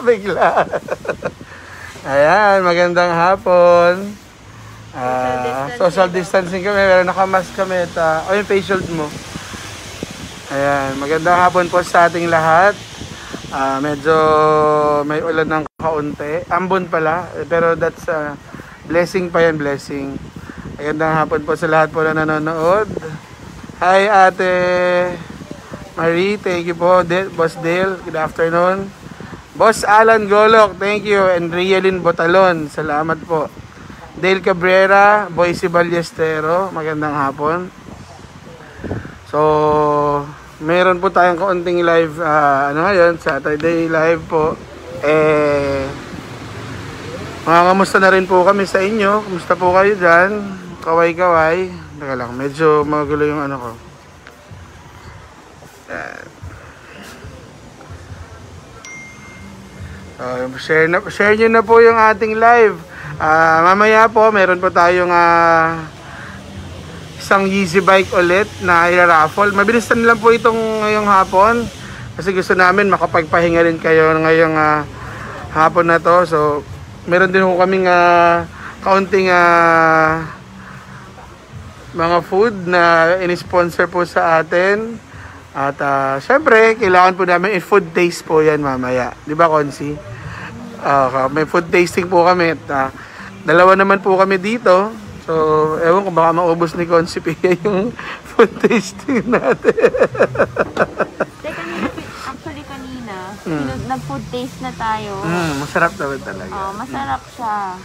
Bigla. Ayan, magandang hapon. Social distancing kami, pero nakamask kami. Yung face shield mo. Ayan, magandang hapon po sa ating lahat. Medyo may ulan ng kaunti. Ambon pala, pero that's blessing pa yan, blessing. Magandang hapon po sa lahat po na nanonood. Hi Ate Marie, thank you po. Boss Dale, good afternoon. Boss Alan Golok, thank you. And Rielin Botalon, salamat po. Dale Cabrera, Boyce Ballestero, magandang hapon. So, meron po tayong kaunting live, ngayon, Saturday live po. Kamusta na rin po kami sa inyo. Kumusta po kayo dyan? Kaway-kaway. Teka lang, medyo magulo yung ano ko. Share nyo na po yung ating live. Mamaya po meron po tayong isang Yeezy bike ulit na i-raffle. Mabilis na lang po itong ngayong hapon kasi gusto namin makapagpahinga rin kayo ngayong hapon na to. So meron din po kaming kaunting mga food na in-sponsor po sa atin. At syempre, kailangan po namin i-food taste po yan mamaya. Di ba, Konsi? May food tasting po kami. Dalawa naman po kami dito. So, ewan ko baka maubos ni Konsi Pia yung food tasting natin. Actually, kanina, nag-food taste na tayo. Masarap naman talaga. Masarap siya.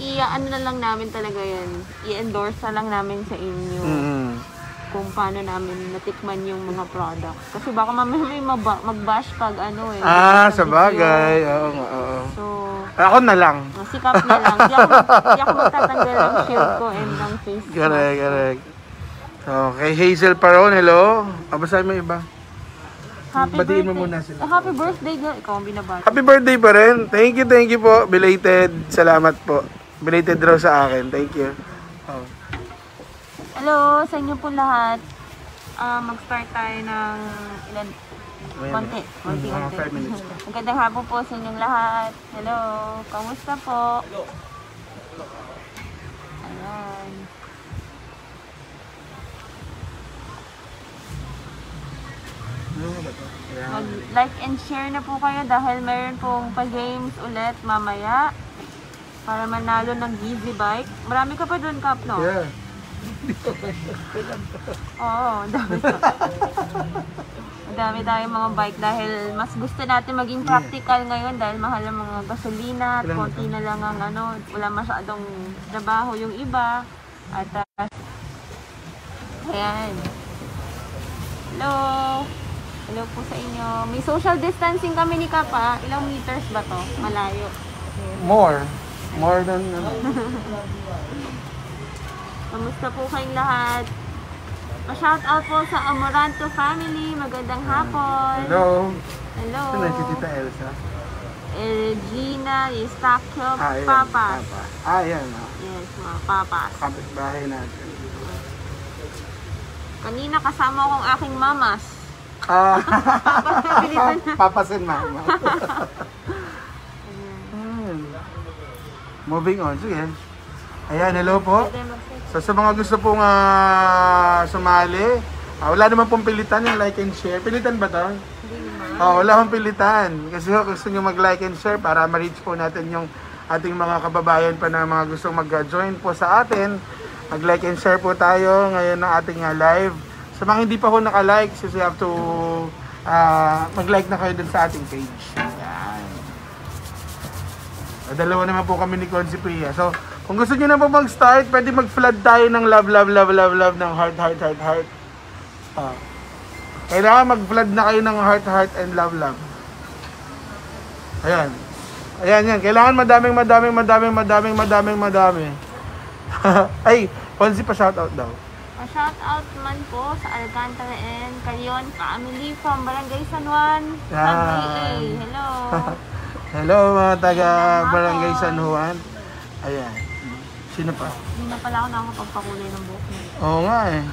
I-ano na lang namin talaga yan. I-endorse na lang namin sa inyo. Kung paano namin natikman yung mga products. Kasi baka mamaya may mag-bash pag sa bagay. Oo. So, ako na lang. Sikap na lang. Di ako magtatanggal ng shield ko and ng face mask. Correct. Okay, Hazel Paron, hello. Basahin mo iba. Batiin mo muna sila. Happy birthday, girl. Ikaw ang binabati. Happy birthday pa rin. Thank you po. Belated. Salamat po. Belated raw sa akin. Thank you. Hello sa inyo po lahat. Mag-start tayo ng ilan? Konti. Mga 5 minutes pa. Magandang hapon po sa inyong lahat. Hello. Kamusta po? Ayan. Mag-like and share na po kayo dahil mayroon pong pa-games ulit mamaya para manalo ng Yeezy bike. Marami ka pa doon, Kap, no? Yeah. Oo, dami tayong mga bike dahil mas gusto natin maging practical ngayon dahil mahal ang mga gasolina at konti na lang ang wala masyadong trabaho yung iba. At ayan. Hello po sa inyo. May social distancing kami ni Kapa. Ilang meters ba to? Malayo. More than Kamusta po kayong lahat? Pa-shoutout po sa Amoranto family. Magandang hapon. Hello. Hello. Ito na si Tita Elsa. Gina, Eustachio, Papas. Yan. Yes, mga papas. Kapitbahay natin. Kanina kasama ko ang aking mamas. Papasin mama. Moving on. Sige. Ayan, hello po. So sa mga gusto pong sumali, wala naman pong pilitan yung like and share. Pilitan ba to? Wala pong pilitan. Kasi gusto nyo mag-like and share para ma-reach po natin yung ating mga kababayan pa na mga gustong mag-join po sa atin. Mag-like and share po tayo ngayon ng ating live. Sa mga hindi pa po naka-like, so you have to mag-like na kayo dun sa ating page. Ayan. Dalawa naman po kami ni Konsi Pia. So, kung gusto niyo na po mag-start, pwede mag-flood tayo ng love ng heart. Kailangan mag-flood na kayo ng heart and love. Ayan. Ayan. Kailangan madaming. Ay, Konsi pa shoutout daw. Pa-shoutout man po sa Alcantara and Carion family from Barangay San Juan. Hello. Hello mga taga Barangay San Juan. Ayan. Sino pa? Hindi na pala ako nakakapagpakulay ng buhok mo. Oo nga eh.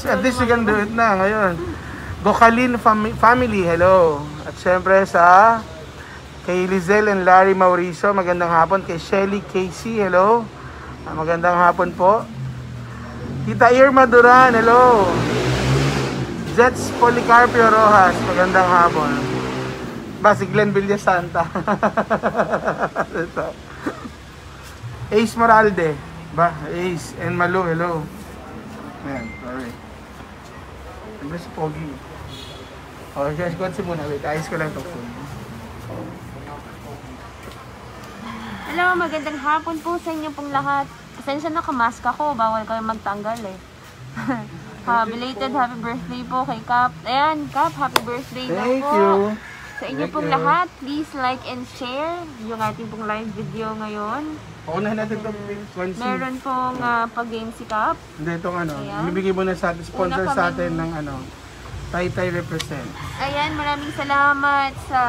At least you can do it na ngayon. Gocalin family, hello. At syempre sa kay Lizelle and Larry Mauricio, magandang hapon. Kay Shelly Casey, hello. Magandang hapon po. Tita Irma Duran, hello. Jets Policarpio Rojas, magandang hapon. Si Glenn Villasanta. Ace Moralde, Ace and Malu, hello. Ayan, sorry. Siyempre si Pogi. Guys, konsi muna, wait, ayos ko lang ito. Hello, magandang hapon po sa inyo pong lahat. Pasensya na, kamask ako, bawal kayo magtanggal eh. Belated happy birthday po kay Cap. Ayan, Cap, happy birthday na po. Thank you. Sa inyo pong lahat, please like and share yung ating pong live video ngayon. Paunahin natin ito, Konsi. Meron pong pag-game si Cap. Hindi, itong Ayan. ibibigay muna sa atin, sponsor Una sa kaming- atin ng Taytay Represent. Ayan, maraming salamat sa...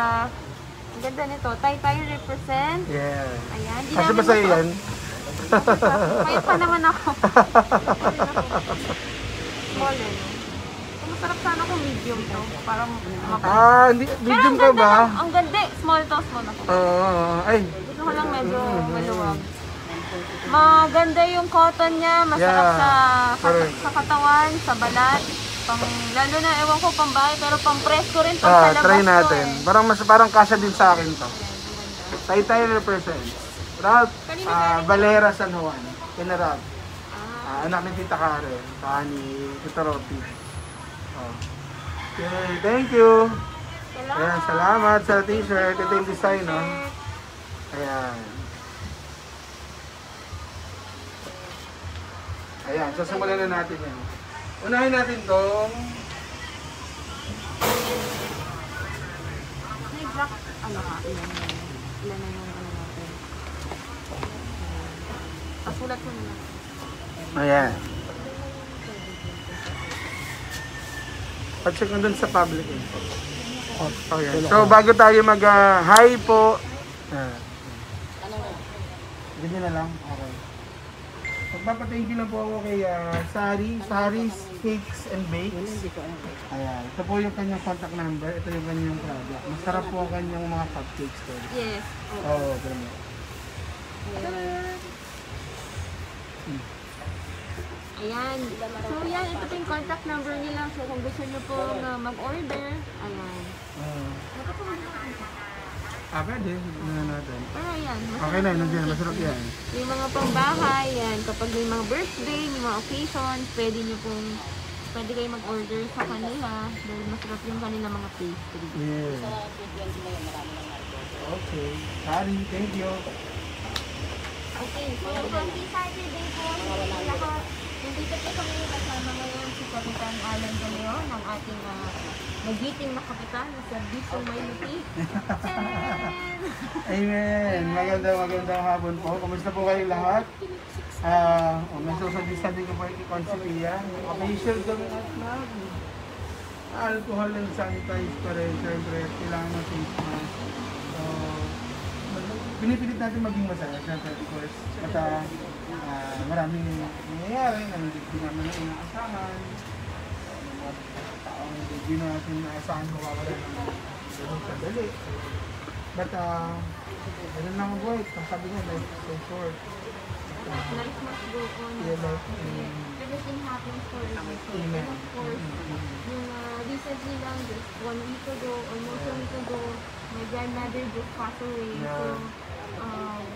Ang ganda nito, Taytay Represent. Yeah. Ayan, di Kasi namin ba sa'yo yan? Kaya pa naman ako. Small eh. Masarap sana kung medium to. Parang Hindi, medium ka ba? Ang ganda. Small to, small ako. Oo, ay. Gusto ko lang medyo maluwag. Maganda yung cotton niya. Masarap Yeah, correct. sa katawan, sa balat. Lalo na, ewan ko, pambahay. Pero pang-presko rin pang sa labas Try ko natin. eh. Parang kasya din sa akin to. Taytay Represent. Ralph, Valera San Juan. Kina Ralph. Anak ni Tita Karen. Saka ni Tita Ropi. Okay, thank you. Ayan, salamat sa t-shirt. Ito yung design, no? Ayan. Ayan, sasimulan na natin yan. Unahin natin tong Exact, ilan na yung natin. Pasulat mo na. ayan. Pag-check mo dun sa public info. Okay. So, bago tayo mag-hi po. Ganyan na lang. Okay. Magpapathank you lang po ako kay Saris Cakes and Bakes. Ayan. Ito po yung kanyang contact number. Ito yung kanyang product. Masarap po ang kanyang mga cupcakes ko. Yes. Oo, ganyan. Ayan. So, yan. Ito po yung contact number nila. So, kung gusto nyo po mag-order, ayan. Pwede. Ano natin. Pero ayan. Okay na, nandiyan. Masarap yan. Yung mga pambahay, yan. Kapag may mga birthday, may mga occasions, pwede kayo mag-order sa kanila. Dahil masarap yung kanila mga pastry. Yeah. Okay. Sorry, thank you. Okay, so happy Saturday po sa lahat. Nandito po kami kasama ngayon si Kapitan Alan De Leon, ang ating magiting na kapitan na Servicio Mayniti. Amen. Magandang hapon po. Kumusta po kayo lahat? May social distancing ko po kay Consipia. Official kami at alcohol and sanitize pa rin. Siyempre, kailangan ng face mask. Pinipilit natin maging masaya. Siyempre, of course. At maraming nangyayari na hindi naman na inaasahan. Taong hindi natin inaasahan mawawala ng kadali. But, ganun lang ang buhay. Sabi nga, life is so short. Life must go on. Everything happens for a reason. And of course, yung recently lang, just 1 week ago, almost 1 week ago, my grandmother just passed away. So,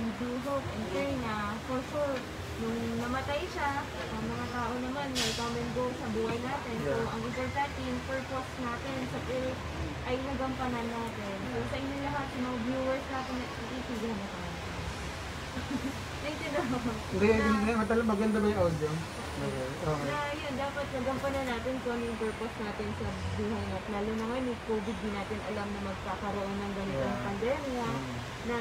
we do hope and pray na for sure, nung namatay siya, ang mga tao naman may come and go sa buhay natin. So, ang importante, yung purpose natin sa earth ay nagampanan natin. So, sa inyo lahat, sa mga viewers natin, nakikisigyan na tayo. Thank you daw. Hindi. Maganda ba yung audio? Okay. Na yun, dapat nagampanan natin kung ano yung purpose natin sa buhay natin. Lalo na ngayon, with COVID, di natin alam na magkakaroon ng ganitong pandemya na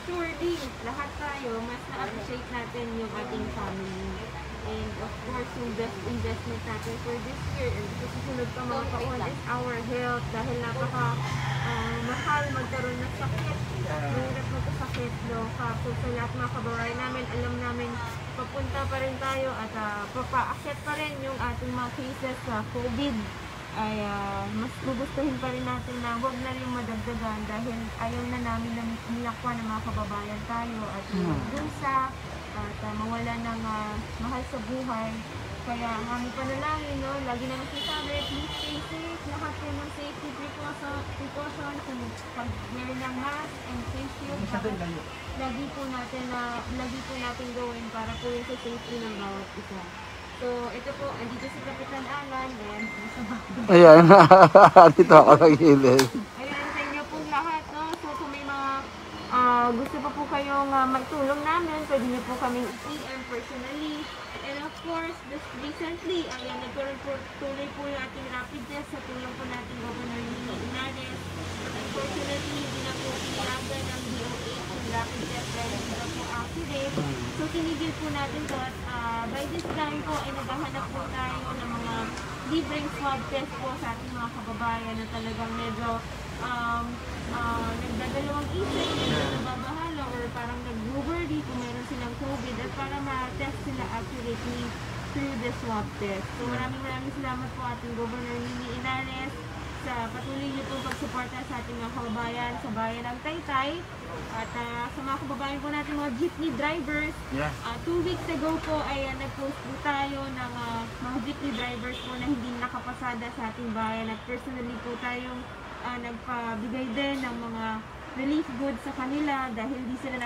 surely, lahat tayo, mas na-appreciate natin yung ating family. And of course, yung best investment natin for this year and sa susunod pa mga taon is our health dahil mahal magkaroon ng sakit. Mahirap magkasakit, no? So sa lahat mga kababayan namin, alam namin papunta pa rin tayo at papaakyat pa rin yung ating mga cases sa COVID. ay mas gugustuhin pa rin natin na huwag na rin madagdagan dahil ayaw na namin na nilakwa ng mga kababayan tayo at bulsa at mawala ng mahal sa buhay. Kaya ang aming panalangin, no, lagi naman sinasabi, please stay safe, lahat po ng safety precautions, pag meron ng mask and face shield, lagi po natin gawin para po yung sa safety ng bawat isa. So, ito po, andito si Kapitan Alan, ayan, nasa background. Ayan, dito ako nagilid. Ayan, sa inyo pong lahat, no? So, kung may mga gusto pa po kayong magtulong namin, pwede niyo po kaming PM personally. And of course, just recently, ayan, nagkaroon po tuloy po yung ating rapid test sa tulong po natin Governor Nino Inares. Unfortunately, hindi na po pinayagan ng DOH yung rapid test dahil hindi na po accurate. So, tinigil po natin to at by this time po ay naghahanap po tayo ng mga libreng swab test po sa ating mga kababayan na talagang medyo nagdadalawang isip, medyo nababahala or parang nag-worry kung meron silang COVID at para ma-test sila accurately through the swab test. So maraming salamat po ating Governor Nini Inares sa patuloy niyo pong pagsuporta sa ating mga kababayan sa bayan ng Taytay. At sa mga kababayan po natin mga jeepney drivers, 2 weeks ago po ay nag-post po tayo ng mga jeepney drivers po na hindi nakapasada sa ating bayan at personally po tayong nagpabigay din ng mga relief goods sa kanila dahil hindi sila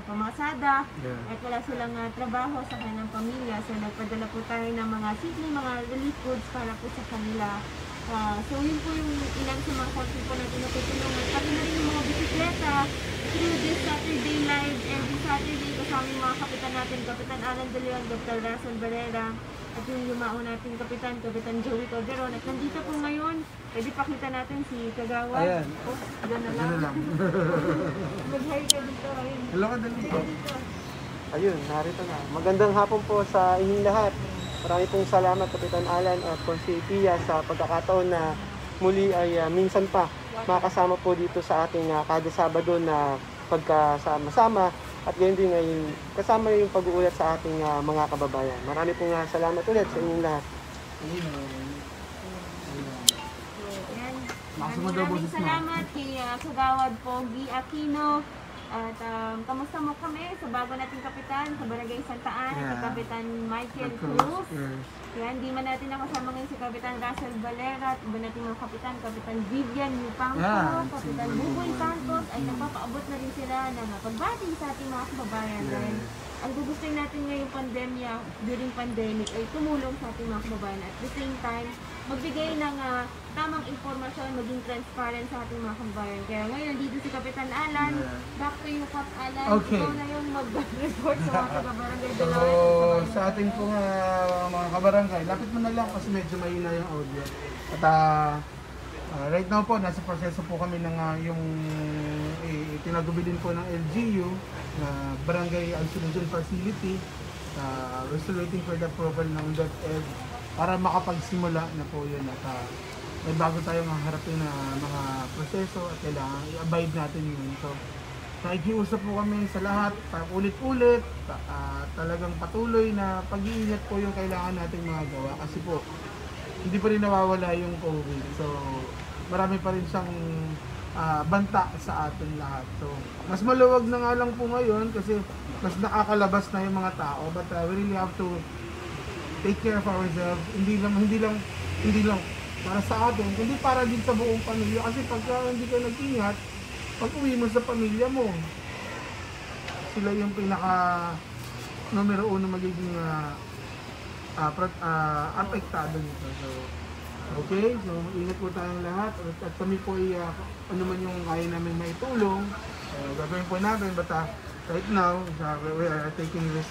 pamamasada at wala silang trabaho sa kanilang pamilya. So nagpadala po tayo ng mga simple mga relief goods para po sa kanila. So yun po yung ilan sa mga content po natin natutulungan. Pati na rin yung mga bisikleta through this Saturday live every Saturday kasama yung mga kapitan natin, Kapitan Alan De Leon, Dr. Russell Barrera, at yung yumao natin Kapitan Joey Calderon. At nandito po ngayon, pwede pakita natin si Kagawa. Ayan. Oh, gano'n lang. Mag-hi ka dito. Ayun. Hello ka dito. Ayun, narito na. Magandang hapon po sa inyong lahat. Marami pong salamat Kapitan Alan at Consi Pia sa pagkakataon na muli ay minsan pa makasama po dito sa ating kada Sabado na pagkasama-sama at gayon din ay kasama yung pag-uulat sa ating mga kababayan. Marami pong salamat ulit sa inyong lahat. Maraming salamat kay Kagawad Pogi Aquino. At kamusta mo kami sa bago nating kapitan sa Barangay Santa Ana, si Kapitan Michael Cruz. Yan, di man natin nakasama ngayon si Kapitan Russell Valera at iba natin mga kapitan, Kapitan Vivian Yupangco, Kapitan Buboy Santos, ay napapaabot na rin sila ng pagbati sa ating mga kababayan. Dahil ang gugustuhin natin ngayong pandemya, during pandemic, ay tumulong sa ating mga kababayan. At the same time, magbigay ng tamang informasyon, maging transparent sa ating mga kababayan. Kaya ngayon, dito si Kapitan Alan, back to you, Kap Alan. Okay. Ikaw na yung mag-report sa mga kabarangay. So, sa ating pong mga kabarangay, lapit mo na lang kasi medyo mahina yung audio. At right now po, nasa proseso po kami ng yung tinagubilin po ng LGU na Barangay Isolation Facility. We're still waiting for the approval ng DepEd para makapagsimula na po yun at may bago tayong harapin na mga proseso at kailangan i-abide natin yun. So, nakikiusap po kami sa lahat, ulit-ulit, talagang patuloy na pag-iingat po yung kailangan nating mga gawa kasi po hindi pa rin nawawala yung COVID. So, marami pa rin siyang banta sa atin lahat. So, mas maluwag na nga lang po ngayon kasi mas nakakalabas na yung mga tao but we really have to take care of ourselves. Hindi lang para sa atin, hindi para din sa buong pamilya kasi pagka hindi ka nag-ingat, pag-uwi mo sa pamilya mo, sila yung pinaka numero uno magiging apektado nito. So, okay, so ingat po tayong lahat at kami po ay ano man yung kaya namin maitulong, gagawin po natin but right now, we are taking this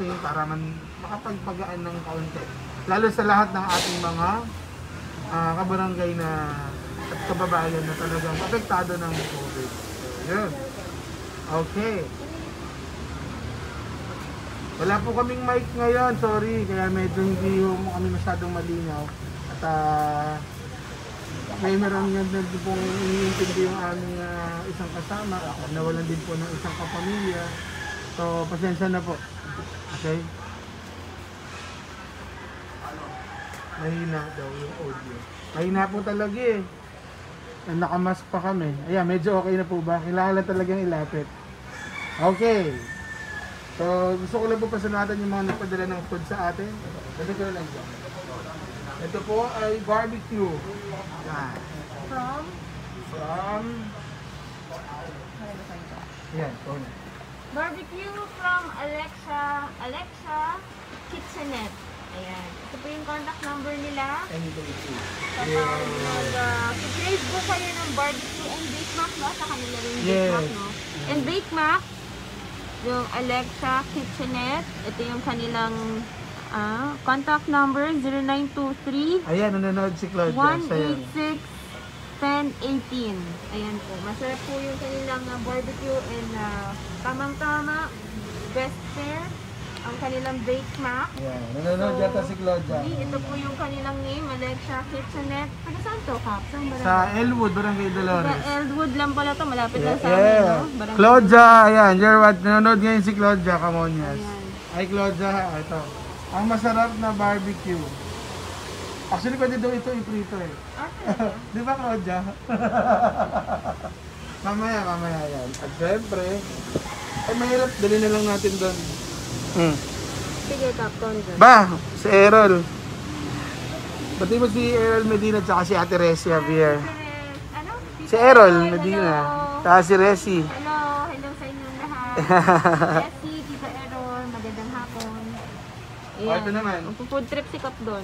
thing para makapagpagaan ng kaunti. Lalo sa lahat ng ating mga kabarangay na at kababayan na talagang apektado ng COVID. So, yun. Okay. Wala po kaming mic ngayon, sorry. Kaya medyo hindi kami masyadong malinaw. At may meron nga din pong iniintindi yung aming isang kasama. Nawalan din po ng isang kapamilya. So, pasensya na po. Okay? Mahina daw yung audio. Mahina po talaga eh. Nakamask pa kami. Ayan, medyo okay na po ba? Kailangan lang talagang ilapit. Okay. So, gusto ko lang po pasalamatan yung mga nagpadala ng food sa atin. Ito ko lang dyan. Ito po ay barbecue. Yan. From? Yan, ito na. Barbecue from Alexa Kitchenette. Ayan. Ito po yung contact number nila. Kapag nag-crave po kayo ng barbecue and Bake Mac, no? Sa kanila rin Bake Mac, no? And Bake Mac, yung Alexa Kitchenette. Ito yung kanilang contact number, 0923 Ayan, nanonood si Claudia. 186-1018. Ayan po. Masarap po yung kanilang barbecue and tamang-tama, best fare, ang kanilang Bake Mac. Ayan, nanonood yata si Claudia. Ito po yung kanilang name, Alexa Kitchenette. Taga saan to, Kap? Saan ba? Sa Elwood, Barangay Dolores. Sa Elwood lang pala to, malapit lang sa amin, no? Barangay Claudia, ayan, you're what? Nanonood ngayon si Claudia Camonias. Ayan. Ay, Claudia, ito. Ang masarap na barbecue. Actually, pwede daw ito iprito eh. Di ba, Claudia? Mamaya yan. At syempre, ay mahirap, dali na lang natin doon. Sige, Captain. Ba, si Errol. Pati mo si Errol Medina at si Ate Resi Javier. Ano? Si Errol Medina. Saka si Resi. Hello sa inyong lahat. Resi, Tita Errol, magandang hapon. Oh, ito naman. Food trip si Cap doon.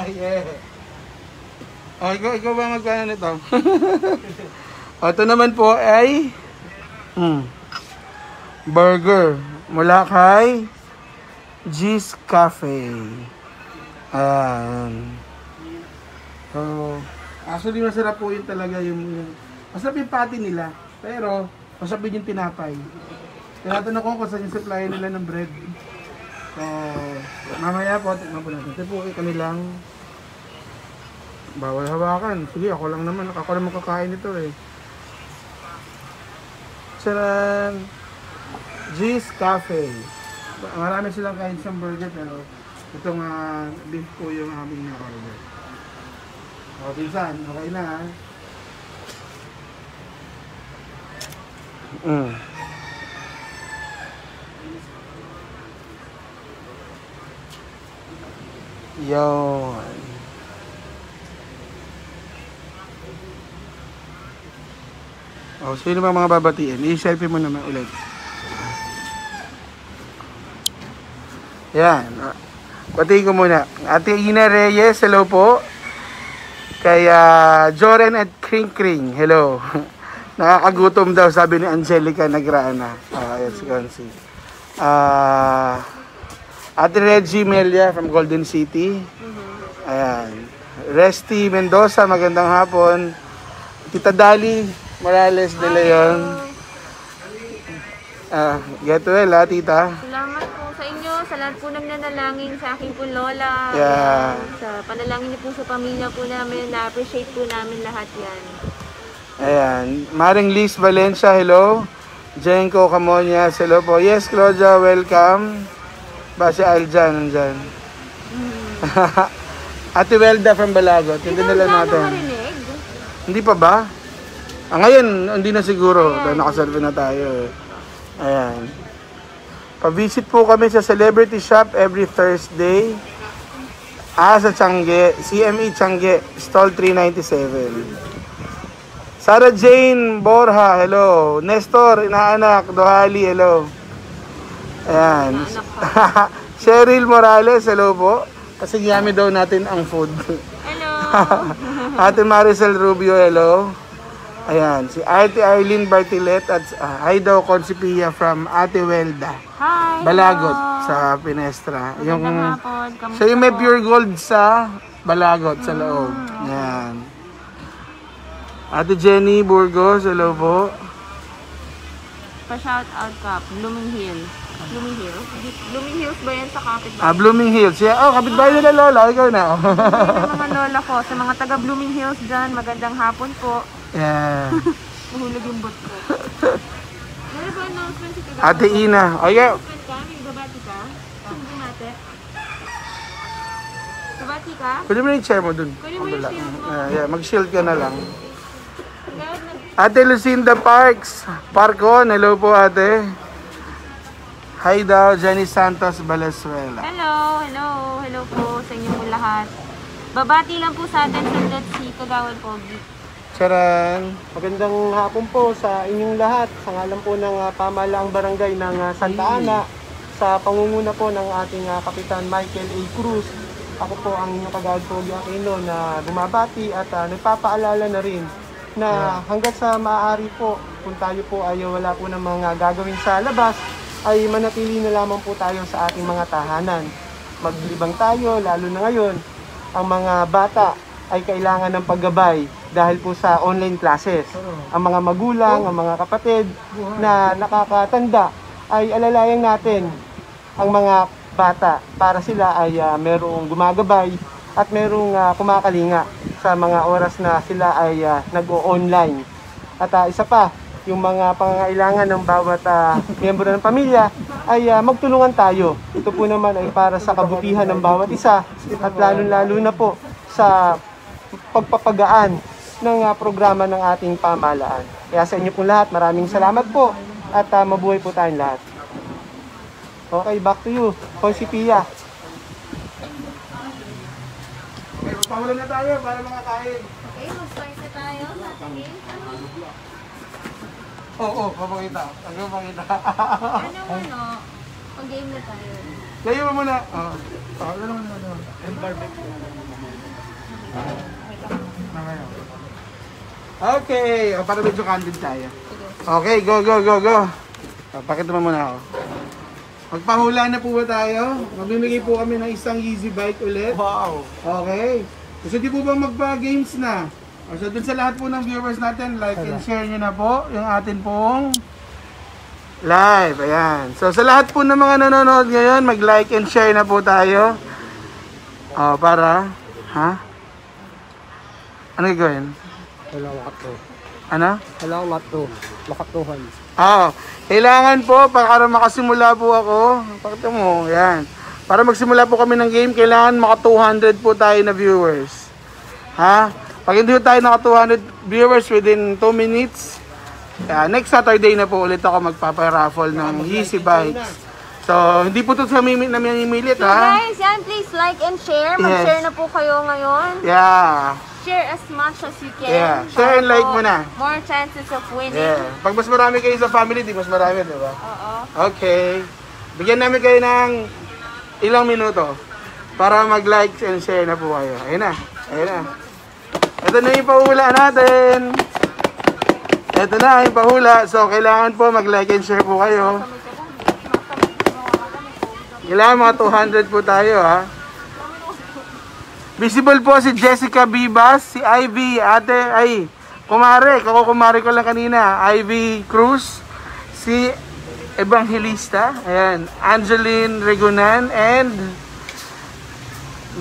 Yeah. Oh, ikaw ba magkano nito? Oh, ito naman po ay burger mula kay G's Cafe. Ayan. So, actually masarap po yun talaga yung masarap yung patty nila. Pero, masarap din yung tinapay. Tinatanong ko kung saan yung supply nila ng bread. So, mamaya po, tignan po natin. Ito po ay kanilang bawal hawakan. Sige, ako lang naman kakain nito eh. Charan! G's Cafe. Marami silang kain sa burger pero itong beef po yung aming na-order. O, pinsan, okay na ha? Yun. O, sino ba mga babatiin? I-selfie mo naman ulit. Yan. Batiin ko muna. Ate Ina Reyes, hello po. Kay Joren at Kring Kring, hello. Nakakagutom daw, sabi ni Angelica Nagrana. Yes, you can see. Ate Reggie Melia from Golden City. Ayan. Resty Mendoza, magandang hapon. Tita Dali Morales de Leon. Get well, tita. Salamat po sa inyo, sa lahat po ng nanalangin sa aking po lola. Yeah. Sa panalangin niyo po sa pamilya po namin, na-appreciate po namin lahat yan. Ayan. Maring Liz Valencia, hello. Jenko Camonias, hello po. Yes, Claudia, welcome. Basi Aljan, nandyan. Ate Welda from Balagot, hindi nila natin. Marinig? Hindi pa ba? Ngayon, hindi na siguro. Dahil nakaselfie na tayo. Ayan. Pa-visit po kami sa Celebrity Shop every Thursday. Sa Tiangge, CME Tiangge, stall 397. Sarah Jane Borja, hello. Nestor, inaanak, Dohali, hello. Ayan. Cheryl Morales, hello po. Kasi yummy daw natin ang food. Hello. Ate Maricel Rubio, hello. Ayan, si Ate Arlene Bartilet at hi daw Consipia from Ate Welda. Hi. Balagot sa Pinestra. Magandang hapon. Kamusta So yung may po? pure gold sa Balagot sa loob. Ayan. Ate Jenny Burgos, hello po. Pa-shout out ka, Blooming Hills. Blooming Hills? Blooming Hills ba yan sa kapitbahay? Blooming Hills. Yeah. Oh, kapitbahay nila Lola. Ikaw na. Sa mga lola ko, sa mga taga Blooming Hills dyan, magandang hapon po. Yeah. Mahulog yung bot ko. Meron ba announcement si Taga? Ate Ina. Okay. Announcement ka? May babati ka? Sino bumate? Kabati ka? Kunin mo na yung chair mo dun. Kunin mo yung Kabila. shield mo. Yeah, mag-shield ka na lang. Agad nag- Ate Lucinda Parks, Parkon, hello po ate. Hi daw, Jenny Santos Valenzuela. Hello po sa inyo po lahat. Babati lang po sa atin sa si Kagawad Pogi. Charan. Magandang hapon po sa inyong lahat. Sa ngalan po ng pamahalaang barangay ng Santa Ana, sa pangunguna po ng ating Kapitan Michael A. Cruz. Ako po ang inyong Kagawad Pogi Aquino na bumabati at nagpapaalala na rin na hanggat sa maaari po, kung tayo po ay wala po ng mga gagawin sa labas, ay manatili na lamang po tayo sa ating mga tahanan. Maglibang tayo, lalo na ngayon, ang mga bata ay kailangan ng paggabay dahil po sa online classes. Ang mga magulang, ang mga kapatid na nakakatanda ay alalayan natin ang mga bata para sila ay merong gumagabay at merong kumakalinga sa mga oras na sila ay nag-o-online. At isa pa, yung mga pangangailangan ng bawat miyembro ng pamilya ay magtulungan tayo. Ito po naman ay para sa kabutihan ng bawat isa at lalo-lalo na po sa pagpapagaan ng programa ng ating pamahalaan. Kaya sa inyo po lahat, maraming salamat po at mabuhay po tayong lahat. Okay, back to you, Konsi Pia. Okay, magpamulan na tayo para makakain. Okay, mag-start na tayo sa ating Oo, papakita. Ang papakita. pag-game na tayo. Layo mo muna. Ano. Okay, para medyo candid tayo. Okay, go. Pakita mo muna ako. Magpahula na po ba tayo? Magbibigay po kami ng isang easy bike ulit. Wow! Okay. Gusto di po ba magpa-games na? So dun sa lahat po ng viewers natin, like and share nyo na po yung atin pong live. Ayan. So sa lahat po ng mga nanonood ngayon, mag-like and share na po tayo. Para, ano gagawin? Ano? Makatuhan. Kailangan po, para makasimula po ako, pakita mo, yan. Para magsimula po kami ng game, kailangan maka 200 po tayo na viewers. Pag hindi tayo naka 200 viewers within 2 minutes, next Saturday na po ulit ako magpaparaffle ng Easy Bikes. So, hindi po ito sa namimilit, So guys, yan, please like and share. Mag-share na po kayo ngayon. Yeah. Share as much as you can. Yeah. Share and like mo na. More chances of winning. Yeah. Pag mas marami kayo sa family, di mas marami, di ba? Oo. Okay. Bigyan namin kayo ng ilang minuto para mag-like and share na po kayo. Ayun na. Ito na yung pahula natin. Ito na yung pahula. So, kailangan po mag-like and share po kayo. Kailangan mga 200 po tayo, Visible po si Jessica Bibas, si Ivy, kumare ko lang kanina, Ivy Cruz, si Evangelista, ayan, Angeline Regunan, and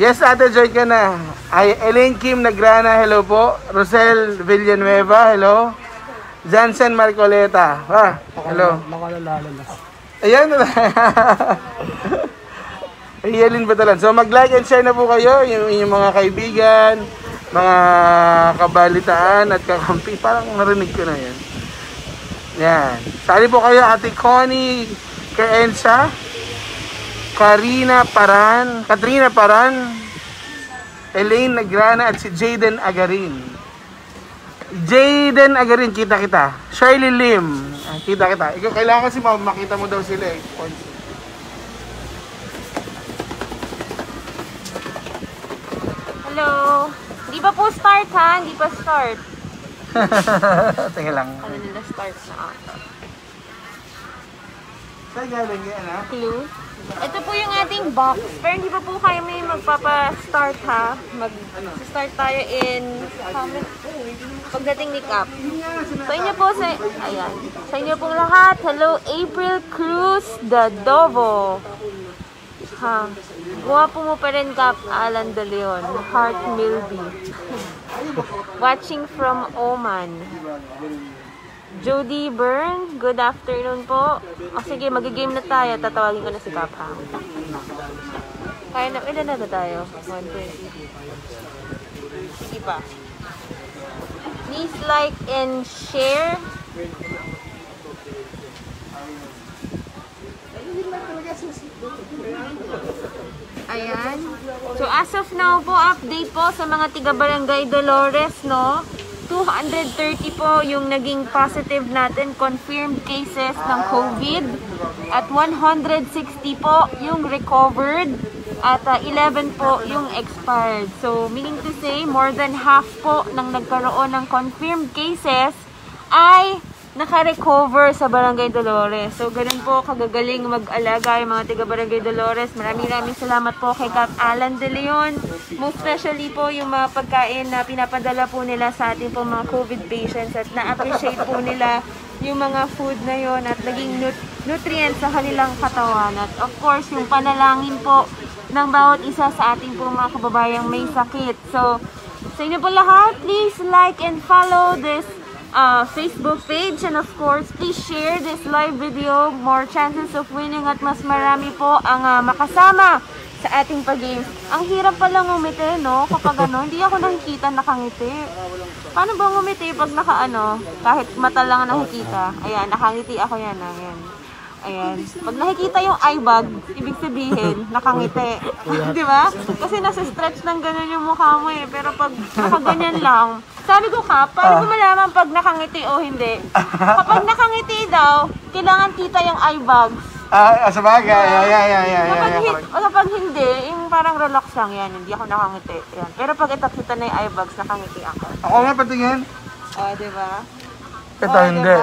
yes, ate, join ka na. Elaine Kim Nagrana, hello po. Rosel Villanueva, hello. Jansen Marcoleta, hello. Ayan na. Iyalin ba talan? So mag-like and share na po kayo, yung inyong mga kaibigan, mga kabalitaan at kakampi. Parang narinig ko na yan. Yan. Sali po kayo, Ate Connie Keensa, Katrina Paran, Elaine Nagrana at si Jaden Agarin. Kita. Shirley Lim, kita. Ikaw, kailangan kasi makita mo daw sila eh. Hello. Hindi pa po start Hindi pa start. Teka lang. Ano nila start na ata. Saan galing yan, Clue. Ito po yung ating box. Pero hindi pa po kayo may magpapa-start Mag-start tayo in pagdating ni Cap. Sa inyo po sa inyo pong lahat. Hello, April Cruz Dadovo. Guwapo mo pa rin, Cap. Alan De Leon. Heart Milby. Watching from Oman. Jody Byrne, good afternoon po. Sige, mag-game na tayo. Tatawagin ko na si Cap, Kaya na, ilan na tayo? 120. Sige pa. Please like and share. Ayan. So as of now po, update po sa mga tiga Barangay Dolores, no? 230 po yung naging positive natin, confirmed cases ng COVID. At 160 po yung recovered. At 11 po yung expired. So meaning to say, more than half po ng nagkaroon ng confirmed cases ay naka-recover sa Barangay Dolores. So, ganun po kagagaling mag-alaga yung mga tiga Barangay Dolores. Maraming salamat po kay Cap Alan De Leon. Most especially po yung mga pagkain na pinapadala po nila sa ating po mga COVID patients at na-appreciate po nila yung mga food na yon at naging nutrients sa kanilang katawan. At of course, yung panalangin po ng bawat isa sa ating po mga kababayang may sakit. So, sa inyo po lahat, please like and follow this Facebook page, and of course please share this live video. More chances of winning at mas marami po ang makasama sa ating pag-games. Ang hirap palang ngumiti, no? Kapag hindi ako nakikita nakangiti. Paano ba ngumiti pag kahit mata lang ang nakikita? Ayan, nakangiti ako yan. Ayan. Pag nakikita yung eye bag, ibig sabihin, nakangiti. Di ba? Kasi nasa-stretch ng ganun yung mukha mo eh. Pero pag nakaganyan lang, sabi ko paano ko malaman pag nakangiti o hindi? Kapag nakangiti daw, kailangan kita yung eye bags. Sa bagay. Kapag hindi, yung parang relax lang yan. Hindi ako nakangiti. Yan. Pero pag kita na yung eye bags, nakangiti ako. Ako nga patingin. Di ba? Ito hindi.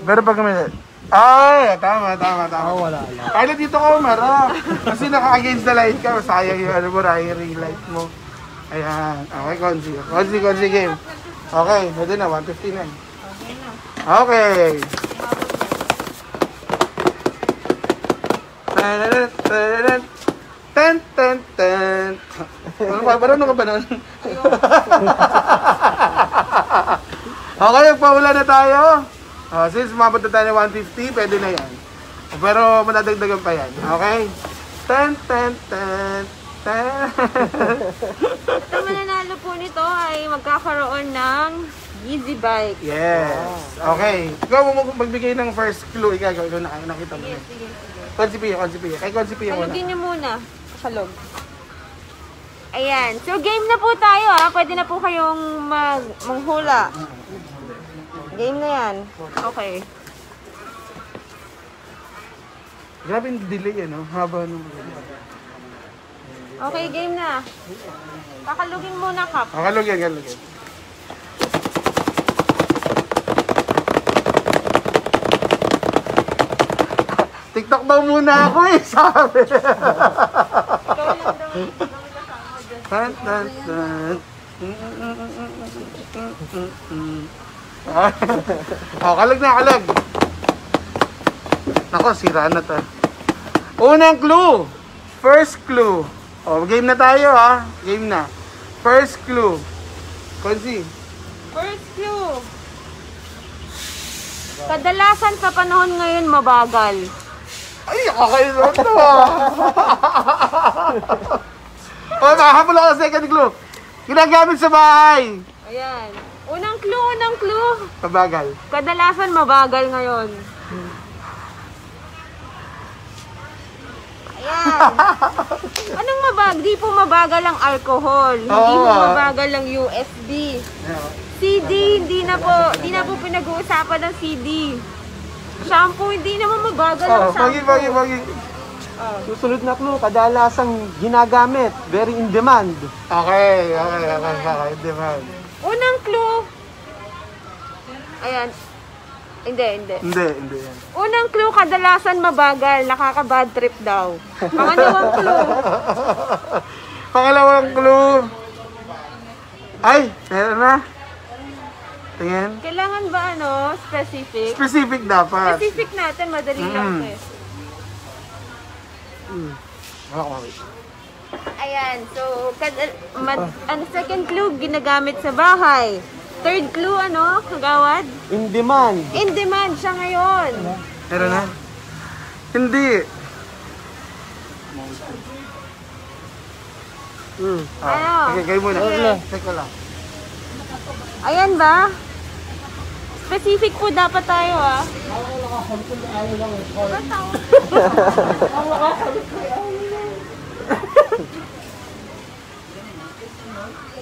Pero pag ay, tama. Wala. Kaya dito ka umara. Kasi naka-against the light ka. Sayang yung ring light mo. Ayan. Okay, Consi game. Okay, pwede na. 159. Okay. Parang ka ba nun? Okay, magpaula na tayo. Since umabot na tayo ng 150, pwede na yan. Pero madadagdagan pa yan. Okay? Ang mananalo po nito ay magkakaroon ng Easy Bike. Yes. Okay. Ikaw magbigay ng first clue. Ikaw nakita mo. Sige. Consi Pia. Kay Consi Pia muna. Kalugin niyo muna. Kalog. Ayan. So, game na po tayo Pwede na po kayong manghula. Game na yan. Okay. Grabe yung delay haba nung... Okay, game na. Kakalugin muna, Kap. Kalugin. TikTok daw muna ako sabi. Ikaw lang daw. Kalag. Nako, sira na to. Unang clue. First clue. Game na tayo Game na. First clue. Consi. First clue. Kadalasan sa panahon ngayon mabagal. Ay, kakailan to Mahabol ako sa second clue. Ginagamit sa bahay. Ayan. Unang clue. Mabagal. Kadalasan mabagal ngayon. Ayan. Anong mabagal? Di po mabagal ang alcohol. Hindi po mabagal ang USB. CD, hindi na po pinag-uusapan ng CD. Shampoo, hindi naman mabagal ang shampoo. Bagi. Susunod na clue, kadalasang ginagamit, very in demand. Okay. In demand. Unang clue. Ayan. Hindi. Hindi. Unang clue, kadalasan mabagal, nakaka-bad trip daw. Pangalawang clue. Pangalawang clue. Ay, meron na. Tingin. Kailangan ba specific? Specific dapat. Specific natin, madali lang eh. Ayan, so, second clue, ginagamit sa bahay. Third clue, kagawad? In demand. In demand siya ngayon. Meron na? Hindi. Ano? Okay, kayo muna. Sige. Check ko lang. Ayan ba? Specific po dapat tayo ah.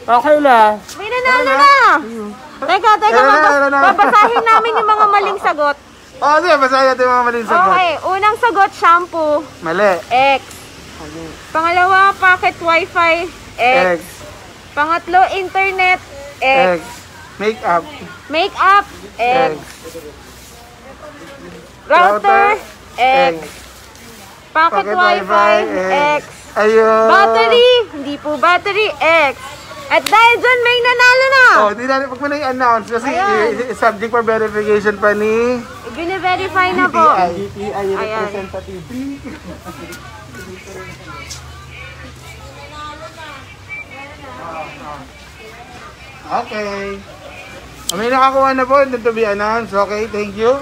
Okay na. May nanalo na! Teka, babasahin namin yung mga maling sagot. Sige, basahin natin yung mga maling sagot. Okay, unang sagot, shampoo. Mali. X. Pangalawa, pocket wifi. X. X. Pangatlo, internet. X. X. Makeup. Makeup. X. X. Router. X. X. Pocket wifi. X. Ayun. Battery. Hindi po battery. X. At dahil dyan, may nanalo na. Di natin pag mo na i-announce kasi Ayan. subject for verification pa ni Bine-verify na po. DTI Ayan. representative. Okay. May nakakuha na po, to be announced. Okay, thank you.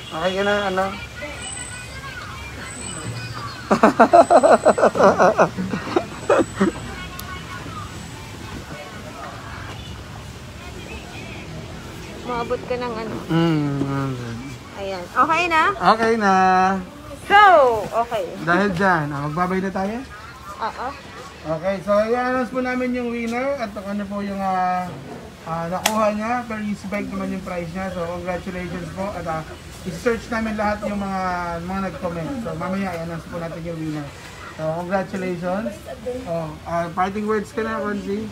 Okay ka na, ano? Maabot ka ng ano. Mm. Ayan. Okay na? Okay na. So, okay. Dahil dyan, magbabay na tayo? Oo. Okay, so i-announce po namin yung winner at ano po yung nakuha niya. Pero i-spike naman yung price niya. So congratulations po at i-search namin lahat yung mga nag-comment. So mamaya i-announce po natin yung winner. So congratulations. Parting words ka na, Conzi.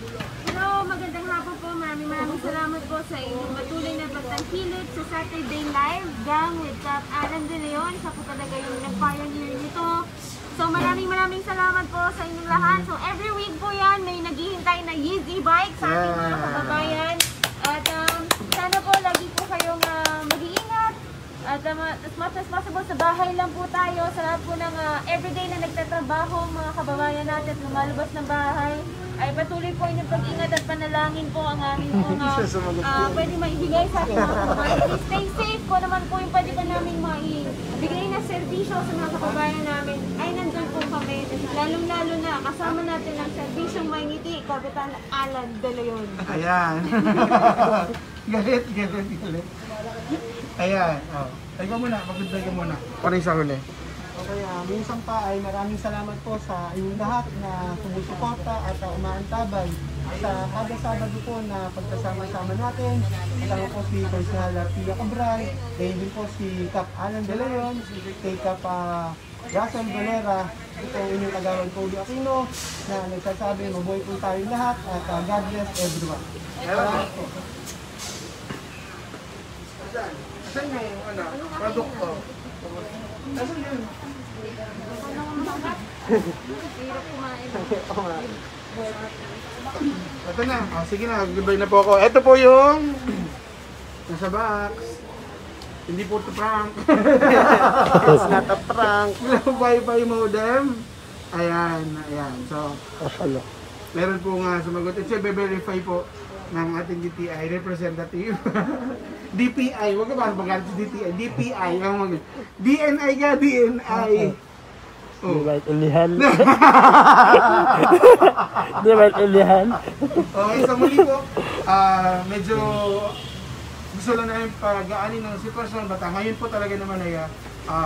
Hello, magandang hapon po. Maraming salamat po sa inyong patuloy na pagtangkilik sa Saturday Live Gang with Cap Alan De Leon. Siya po talaga yung nag-pioneer nito. So maraming salamat po sa inyong lahat. So every week po yan, may naghihintay na Yeezy bike sa ating mga kababayan. At sana po lagi po kayong mag-iingat. At as much as possible, sa bahay lang po tayo. Sa lahat po ng everyday na nagtatrabaho mga kababayan natin at lumalabas ng bahay, ay patuloy po inyong pag-ingat at panalangin po ang aming pwede maibigay sa ating mga kababayan. Please stay safe po naman po yung pwede pa namin maibigay na serbisyo sa mga kababayan namin. Ay nandun po kami. Lalong-lalo na kasama natin ang serbisyong Mayniti, Kapitan Alan De Leon. Ayan. galit. Ayan. Ikaw muna, mag-goodbye ka muna. Paring sa huli. Okay, minsan pa ay maraming salamat po sa inyong lahat na sumusuporta at umaantabay sa kada Sabado po na pagkasama-sama natin. Kasama po si Personal Pia Cabral, gayon din po si Cap Alan De Leon, kay Cap Russell Valera, ito ang inyong kagawad Paulo Aquino na nagsasabi mabuhay po tayong lahat at God bless everyone. Salamat po. Saan yung produkto? Saan yun? Hirap kumain. Ito na. Sige na, goodbye na po ako. Ito po yung nasa box. Hindi po ito prank. It's not a prank. Wi-Fi modem. Ayan. So, meron po nga sumagot. Ito i-verify po ng ating DTI representative. DPI, huwag ka ba magalit sa DTI? DPI, ang mag DNI ka, DNI. Di ba ilihan? Di ba ilihan? Okay, so muli po, medyo gusto lang namin pag-aanin ng sitwasyon, bata ngayon po talaga naman ay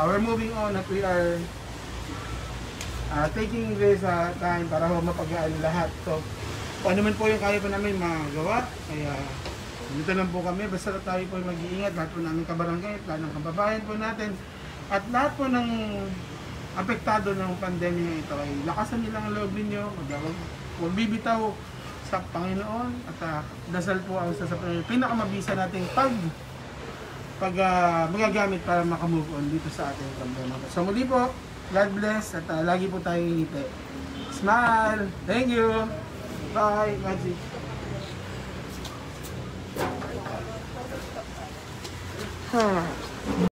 we're moving on at we are taking this time para mapag-aan lahat. So, kung ano man po yung kaya pa namin magawa, kaya dito lang po kami, basta tayo po mag-iingat, lahat po ng kabarangay, lahat ng kababayan po natin, at lahat po ng apektado ng pandemya ito ay lakasan nilang ang loob ninyo, huwag bibitaw sa Panginoon at dasal po ang sa pinakamabisa nating magagamit para makamove on dito sa ating pandemya. So muli po, God bless at lagi po tayong ngiti. Smile! Thank you! Bye! Magic!